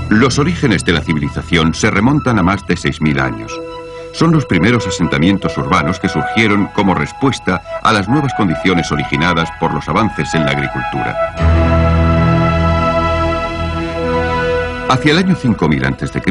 Los orígenes de la civilización se remontan a más de 6.000 años. Son los primeros asentamientos urbanos que surgieron como respuesta a las nuevas condiciones originadas por los avances en la agricultura. Hacia el año 5000 a.C.,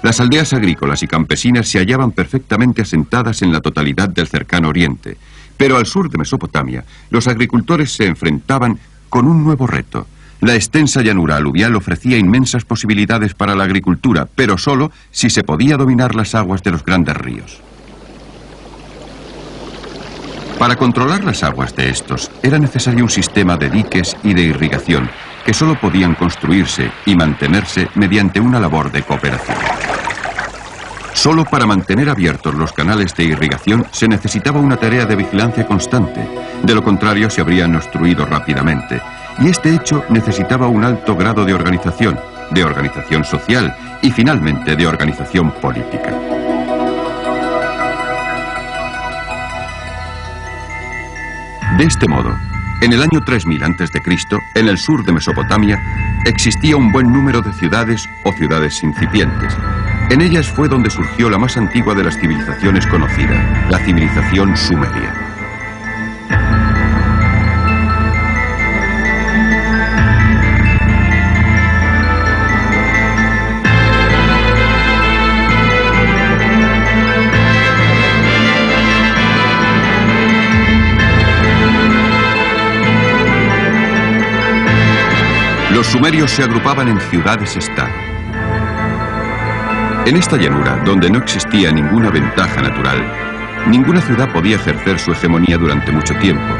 las aldeas agrícolas y campesinas se hallaban perfectamente asentadas en la totalidad del cercano oriente, pero al sur de Mesopotamia, los agricultores se enfrentaban con un nuevo reto. La extensa llanura aluvial ofrecía inmensas posibilidades para la agricultura, pero solo si se podía dominar las aguas de los grandes ríos. Para controlar las aguas de estos, era necesario un sistema de diques y de irrigación, que solo podían construirse y mantenerse mediante una labor de cooperación. Solo para mantener abiertos los canales de irrigación se necesitaba una tarea de vigilancia constante, de lo contrario se habrían obstruido rápidamente. Y este hecho necesitaba un alto grado de organización social y finalmente de organización política. De este modo, en el año 3000 a.C., en el sur de Mesopotamia, existía un buen número de ciudades o ciudades incipientes. En ellas fue donde surgió la más antigua de las civilizaciones conocida, la civilización sumeria. Los sumerios se agrupaban en ciudades-estado. En esta llanura, donde no existía ninguna ventaja natural, ninguna ciudad podía ejercer su hegemonía durante mucho tiempo,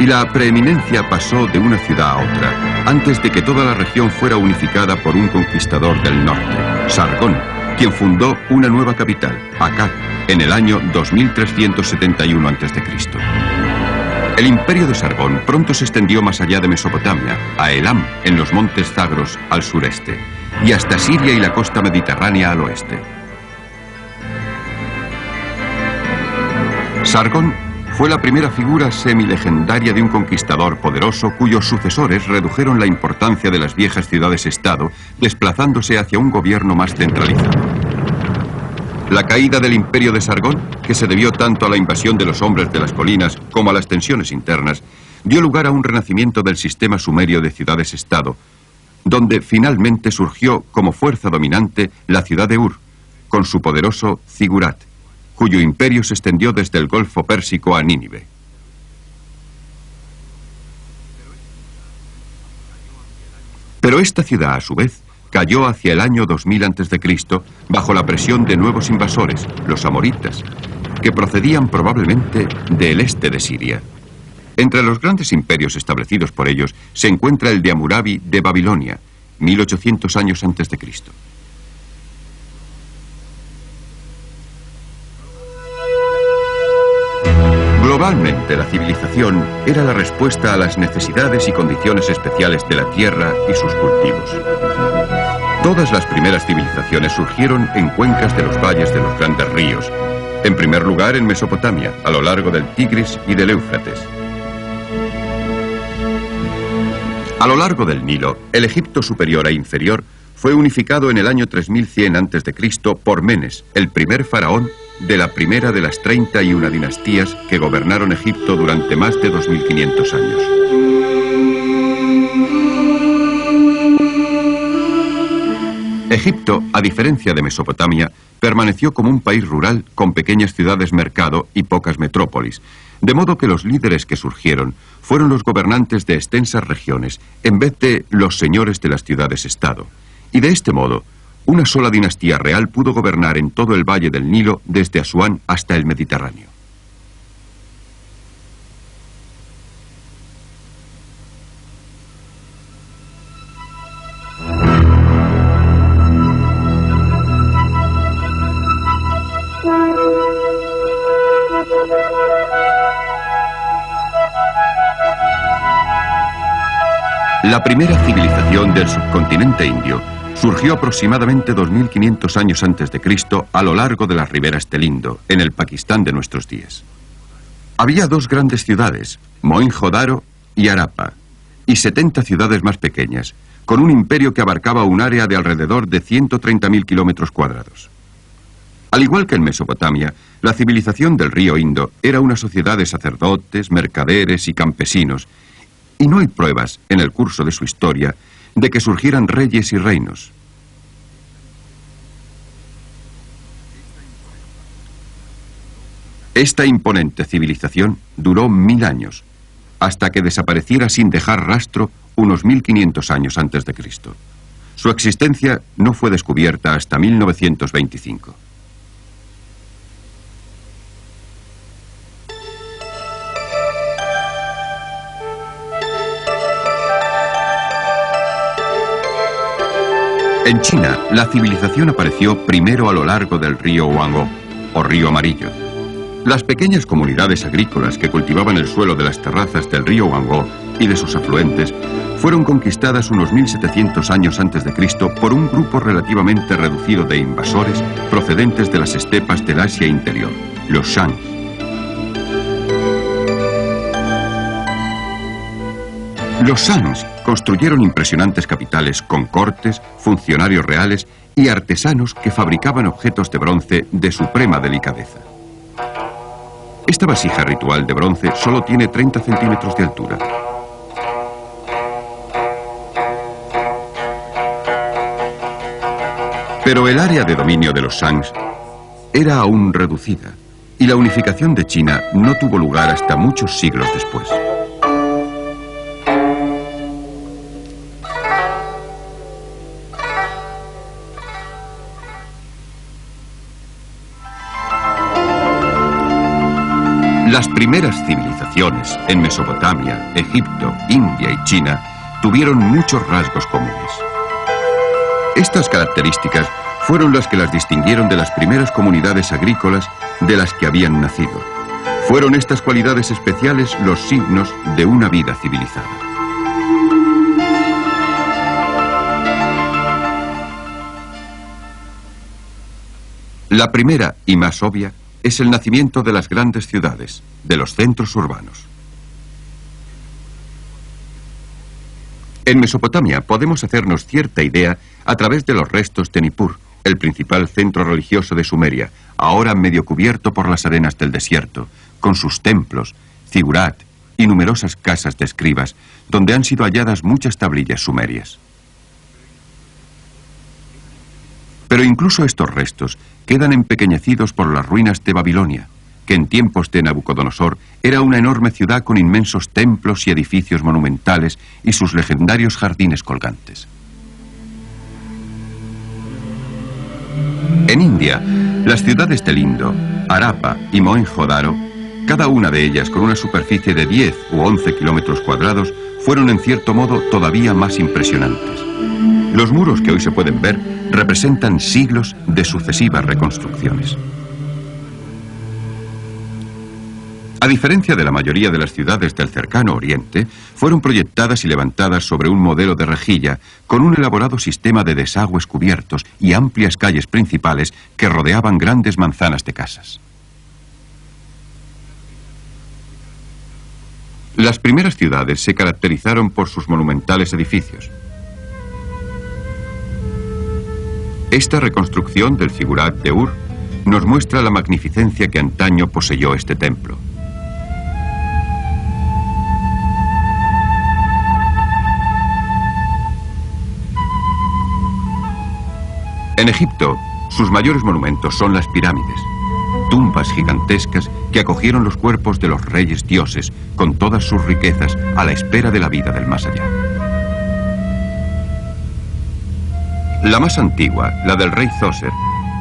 y la preeminencia pasó de una ciudad a otra, antes de que toda la región fuera unificada por un conquistador del norte, Sargón, quien fundó una nueva capital, Akkad, en el año 2371 a.C. El imperio de Sargón pronto se extendió más allá de Mesopotamia, a Elam, en los montes Zagros, al sureste, y hasta Siria y la costa mediterránea al oeste. Sargón fue la primera figura semilegendaria de un conquistador poderoso cuyos sucesores redujeron la importancia de las viejas ciudades-estado, desplazándose hacia un gobierno más centralizado. La caída del imperio de Sargón, que se debió tanto a la invasión de los hombres de las colinas como a las tensiones internas, dio lugar a un renacimiento del sistema sumerio de ciudades-estado, donde finalmente surgió como fuerza dominante la ciudad de Ur, con su poderoso Zigurat, cuyo imperio se extendió desde el Golfo Pérsico a Nínive. Pero esta ciudad, a su vez, cayó hacia el año 2000 a.C. bajo la presión de nuevos invasores, los amoritas, que procedían probablemente del este de Siria. Entre los grandes imperios establecidos por ellos se encuentra el de Hammurabi de Babilonia, 1800 años antes de Cristo. Globalmente, la civilización era la respuesta a las necesidades y condiciones especiales de la tierra y sus cultivos. Todas las primeras civilizaciones surgieron en cuencas de los valles de los grandes ríos, en primer lugar en Mesopotamia, a lo largo del Tigris y del Éufrates. A lo largo del Nilo, el Egipto superior e inferior fue unificado en el año 3100 a.C. por Menes, el primer faraón de la primera de las 31 dinastías que gobernaron Egipto durante más de 2500 años. Egipto, a diferencia de Mesopotamia, permaneció como un país rural con pequeñas ciudades-mercado y pocas metrópolis, de modo que los líderes que surgieron fueron los gobernantes de extensas regiones, en vez de los señores de las ciudades-estado. Y de este modo, una sola dinastía real pudo gobernar en todo el valle del Nilo, desde Asuán hasta el Mediterráneo. La primera civilización del subcontinente indio surgió aproximadamente 2500 años antes de Cristo a lo largo de las riberas del Indo, en el Pakistán de nuestros días. Había dos grandes ciudades, Mohenjo-Daro y Harappa. y 70 ciudades más pequeñas, con un imperio que abarcaba un área de alrededor de 130.000 kilómetros cuadrados. Al igual que en Mesopotamia, la civilización del río Indo era una sociedad de sacerdotes, mercaderes y campesinos, y no hay pruebas, en el curso de su historia, de que surgieran reyes y reinos. Esta imponente civilización duró 1000 años, hasta que desapareciera sin dejar rastro unos 1500 años antes de Cristo. Su existencia no fue descubierta hasta 1925. En China, la civilización apareció primero a lo largo del río Huanghe, o río Amarillo. Las pequeñas comunidades agrícolas que cultivaban el suelo de las terrazas del río Huanghe y de sus afluentes fueron conquistadas unos 1700 años antes de Cristo por un grupo relativamente reducido de invasores procedentes de las estepas del Asia interior, los Shang. Los Shang construyeron impresionantes capitales con cortes, funcionarios reales y artesanos que fabricaban objetos de bronce de suprema delicadeza. Esta vasija ritual de bronce solo tiene 30 centímetros de altura. Pero el área de dominio de los Shang era aún reducida, y la unificación de China no tuvo lugar hasta muchos siglos después. Las primeras civilizaciones en Mesopotamia, Egipto, India y China tuvieron muchos rasgos comunes. Estas características fueron las que las distinguieron de las primeras comunidades agrícolas de las que habían nacido. Fueron estas cualidades especiales los signos de una vida civilizada. La primera y más obvia es el nacimiento de las grandes ciudades, de los centros urbanos. En Mesopotamia podemos hacernos cierta idea a través de los restos de Nippur, el principal centro religioso de Sumeria, ahora medio cubierto por las arenas del desierto, con sus templos, zigurat y numerosas casas de escribas, donde han sido halladas muchas tablillas sumerias. Pero incluso estos restos quedan empequeñecidos por las ruinas de Babilonia, que en tiempos de Nabucodonosor era una enorme ciudad con inmensos templos y edificios monumentales y sus legendarios jardines colgantes. En India, las ciudades del Indo, Harappa y Mohenjo-Daro, cada una de ellas con una superficie de 10 u 11 kilómetros cuadrados, fueron en cierto modo todavía más impresionantes. Los muros que hoy se pueden ver representan siglos de sucesivas reconstrucciones. A diferencia de la mayoría de las ciudades del cercano Oriente, fueron proyectadas y levantadas sobre un modelo de rejilla, con un elaborado sistema de desagües cubiertos y amplias calles principales que rodeaban grandes manzanas de casas. Las primeras ciudades se caracterizaron por sus monumentales edificios. Esta reconstrucción del zigurat de Ur nos muestra la magnificencia que antaño poseyó este templo. En Egipto, sus mayores monumentos son las pirámides, tumbas gigantescas que acogieron los cuerpos de los reyes dioses con todas sus riquezas a la espera de la vida del más allá. La más antigua, la del rey Zoser,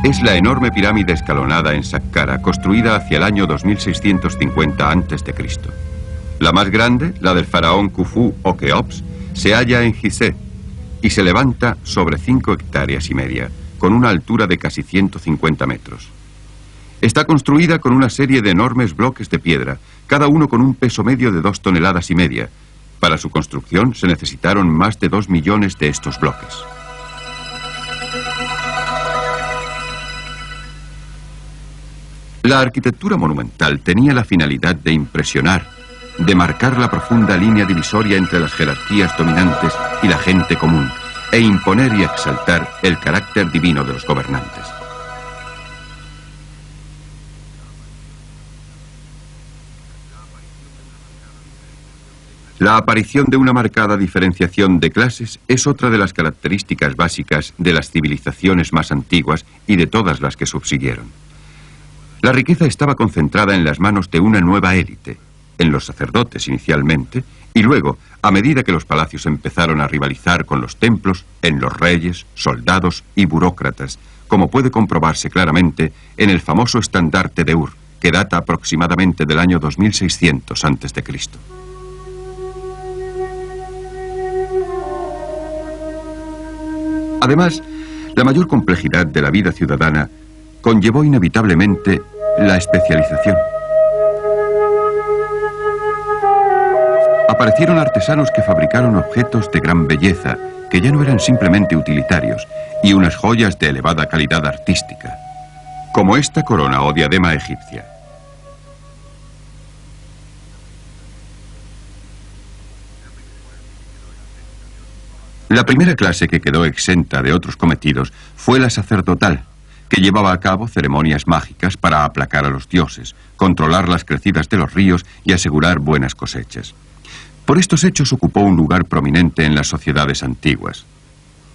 es la enorme pirámide escalonada en Saqqara, construida hacia el año 2650 a.C. La más grande, la del faraón Khufu o Keops, se halla en Gizeh y se levanta sobre 5 hectáreas y media, con una altura de casi 150 metros. Está construida con una serie de enormes bloques de piedra, cada uno con un peso medio de 2 toneladas y media. Para su construcción se necesitaron más de 2 millones de estos bloques. La arquitectura monumental tenía la finalidad de impresionar de marcar la profunda línea divisoria entre las jerarquías dominantes y la gente común, e imponer y exaltar el carácter divino de los gobernantes. La aparición de una marcada diferenciación de clases es otra de las características básicas de las civilizaciones más antiguas y de todas las que subsiguieron. La riqueza estaba concentrada en las manos de una nueva élite, en los sacerdotes inicialmente, y luego, a medida que los palacios empezaron a rivalizar con los templos, en los reyes, soldados y burócratas, como puede comprobarse claramente en el famoso estandarte de Ur, que data aproximadamente del año 2600 a.C. Además, la mayor complejidad de la vida ciudadana conllevó inevitablemente la especialización. Aparecieron artesanos que fabricaron objetos de gran belleza, que ya no eran simplemente utilitarios, y unas joyas de elevada calidad artística, como esta corona o diadema egipcia. La primera clase que quedó exenta de otros cometidos fue la sacerdotal, que llevaba a cabo ceremonias mágicas para aplacar a los dioses, controlar las crecidas de los ríos y asegurar buenas cosechas. Por estos hechos ocupó un lugar prominente en las sociedades antiguas.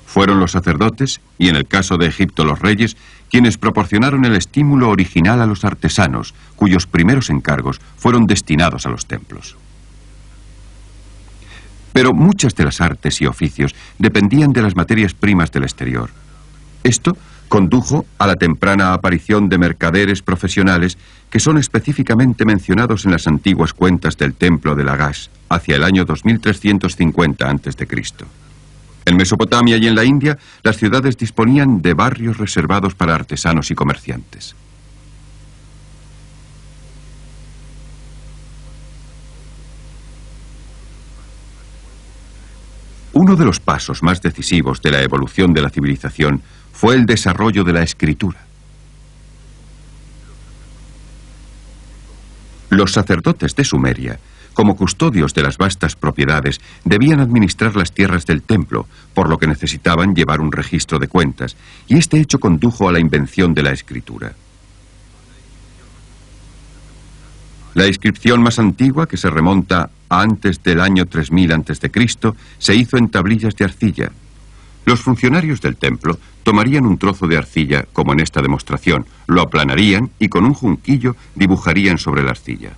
Fueron los sacerdotes, y en el caso de Egipto los reyes, quienes proporcionaron el estímulo original a los artesanos, cuyos primeros encargos fueron destinados a los templos. Pero muchas de las artes y oficios dependían de las materias primas del exterior. Esto condujo a la temprana aparición de mercaderes profesionales que son específicamente mencionados en las antiguas cuentas del templo de Lagash, hacia el año 2350 a.C. En Mesopotamia y en la India, las ciudades disponían de barrios reservados para artesanos y comerciantes. Uno de los pasos más decisivos de la evolución de la civilización fue el desarrollo de la escritura. Los sacerdotes de Sumeria, como custodios de las vastas propiedades, debían administrar las tierras del templo, por lo que necesitaban llevar un registro de cuentas, y este hecho condujo a la invención de la escritura. La inscripción más antigua, que se remonta a antes del año 3000 a.C., se hizo en tablillas de arcilla. Los funcionarios del templo tomarían un trozo de arcilla, como en esta demostración, lo aplanarían y con un junquillo dibujarían sobre la arcilla.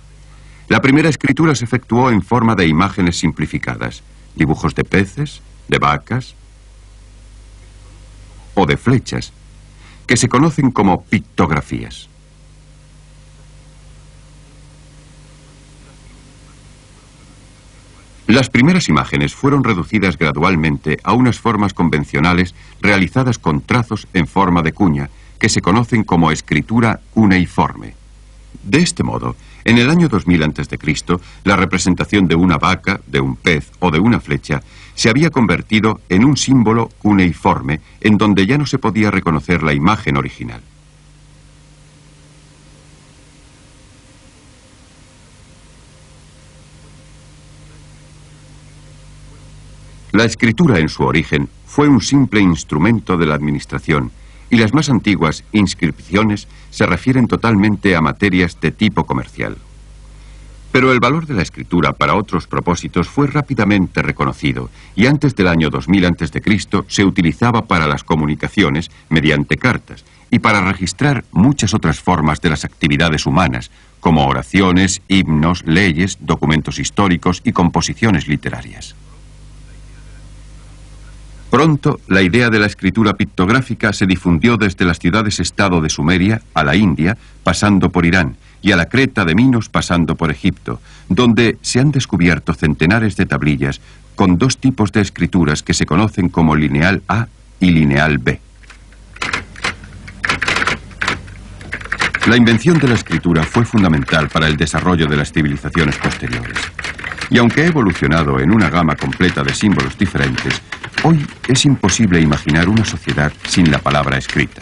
La primera escritura se efectuó en forma de imágenes simplificadas, dibujos de peces, de vacas o de flechas, que se conocen como pictografías. Las primeras imágenes fueron reducidas gradualmente a unas formas convencionales realizadas con trazos en forma de cuña, que se conocen como escritura cuneiforme. De este modo, en el año 2000 a.C., la representación de una vaca, de un pez o de una flecha se había convertido en un símbolo cuneiforme en donde ya no se podía reconocer la imagen original. La escritura en su origen fue un simple instrumento de la administración y las más antiguas inscripciones se refieren totalmente a materias de tipo comercial. Pero el valor de la escritura para otros propósitos fue rápidamente reconocido y antes del año 2000 a.C. se utilizaba para las comunicaciones mediante cartas y para registrar muchas otras formas de las actividades humanas, como oraciones, himnos, leyes, documentos históricos y composiciones literarias. Pronto, la idea de la escritura pictográfica se difundió desde las ciudades-estado de Sumeria a la India, pasando por Irán, y a la Creta de Minos, pasando por Egipto, donde se han descubierto centenares de tablillas con dos tipos de escrituras que se conocen como lineal A y lineal B. La invención de la escritura fue fundamental para el desarrollo de las civilizaciones posteriores. Y aunque ha evolucionado en una gama completa de símbolos diferentes, hoy es imposible imaginar una sociedad sin la palabra escrita.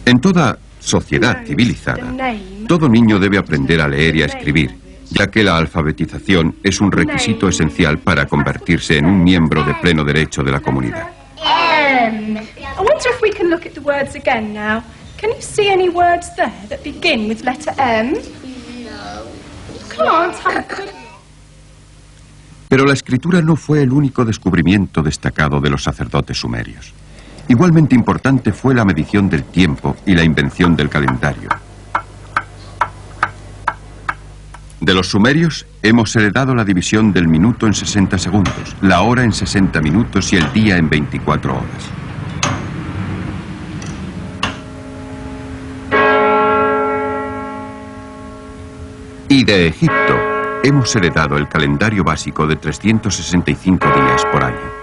En toda sociedad civilizada, todo niño debe aprender a leer y a escribir, ya que la alfabetización es un requisito esencial para convertirse en un miembro de pleno derecho de la comunidad. I wonder if we can look at the words again now. Can you see any words there that begin with letter M? No. Can't have a quick... Pero la escritura no fue el único descubrimiento destacado de los sacerdotes sumerios. Igualmente importante fue la medición del tiempo y la invención del calendario. De los sumerios hemos heredado la división del minuto en 60 segundos, la hora en 60 minutos y el día en 24 horas. Y de Egipto hemos heredado el calendario básico de 365 días por año.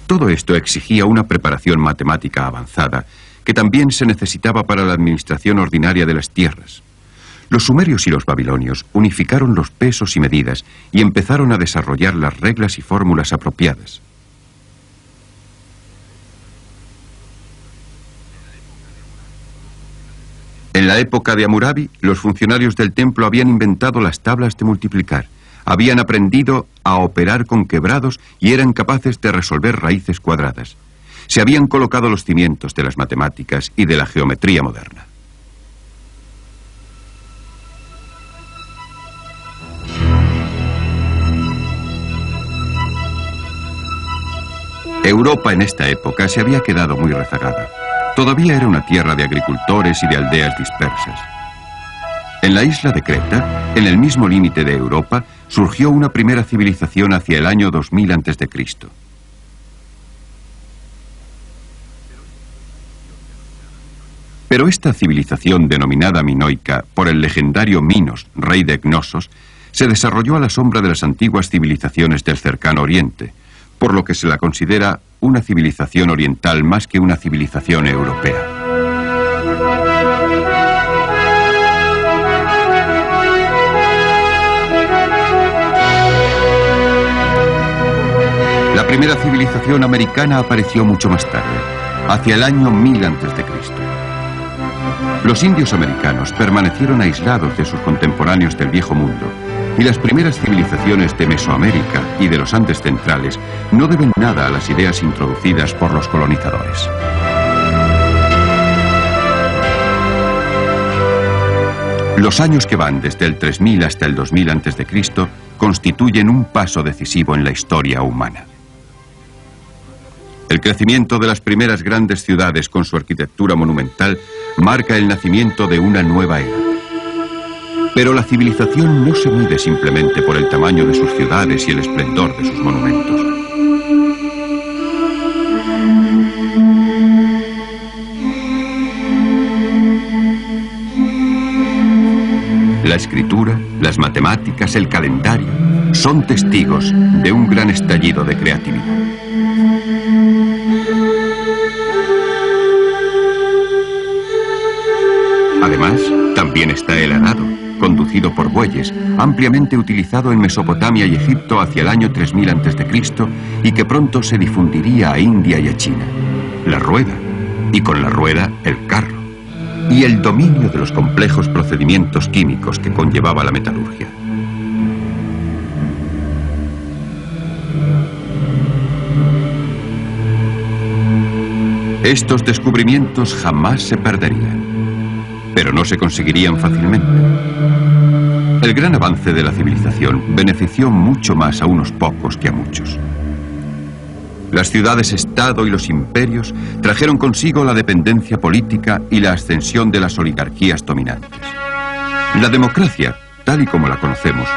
Todo esto exigía una preparación matemática avanzada, que también se necesitaba para la administración ordinaria de las tierras. Los sumerios y los babilonios unificaron los pesos y medidas y empezaron a desarrollar las reglas y fórmulas apropiadas. En la época de Hammurabi, los funcionarios del templo habían inventado las tablas de multiplicar. Habían aprendido a operar con quebrados y eran capaces de resolver raíces cuadradas. Se habían colocado los cimientos de las matemáticas y de la geometría moderna. Europa en esta época se había quedado muy rezagada. Todavía era una tierra de agricultores y de aldeas dispersas. En la isla de Creta, en el mismo límite de Europa, surgió una primera civilización hacia el año 2000 a.C. Pero esta civilización denominada minoica por el legendario Minos, rey de Cnosos, se desarrolló a la sombra de las antiguas civilizaciones del cercano Oriente, por lo que se la considera una civilización oriental más que una civilización europea. La primera civilización americana apareció mucho más tarde, hacia el año 1000 a.C. Los indios americanos permanecieron aislados de sus contemporáneos del Viejo Mundo, y las primeras civilizaciones de Mesoamérica y de los Andes centrales no deben nada a las ideas introducidas por los colonizadores. Los años que van desde el 3000 hasta el 2000 a.C. constituyen un paso decisivo en la historia humana. El crecimiento de las primeras grandes ciudades con su arquitectura monumental marca el nacimiento de una nueva era. Pero la civilización no se mide simplemente por el tamaño de sus ciudades y el esplendor de sus monumentos. La escritura, las matemáticas, el calendario son testigos de un gran estallido de creatividad. Además, también está el arado, conducido por bueyes, ampliamente utilizado en Mesopotamia y Egipto hacia el año 3000 a.C. y que pronto se difundiría a India y a China. La rueda, y con la rueda el carro, y el dominio de los complejos procedimientos químicos que conllevaba la metalurgia. Estos descubrimientos jamás se perderían, pero no se conseguirían fácilmente. El gran avance de la civilización benefició mucho más a unos pocos que a muchos. Las ciudades-estado y los imperios trajeron consigo la dependencia política y la ascensión de las oligarquías dominantes. La democracia, tal y como la conocemos,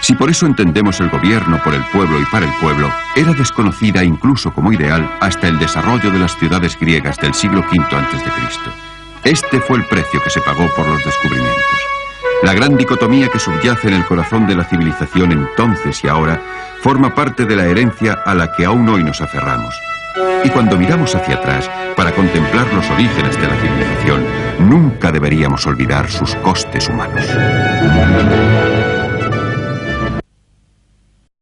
si por eso entendemos el gobierno por el pueblo y para el pueblo, era desconocida incluso como ideal hasta el desarrollo de las ciudades griegas del siglo V a.C. Este fue el precio que se pagó por los descubrimientos. La gran dicotomía que subyace en el corazón de la civilización entonces y ahora forma parte de la herencia a la que aún hoy nos aferramos. Y cuando miramos hacia atrás para contemplar los orígenes de la civilización, nunca deberíamos olvidar sus costes humanos.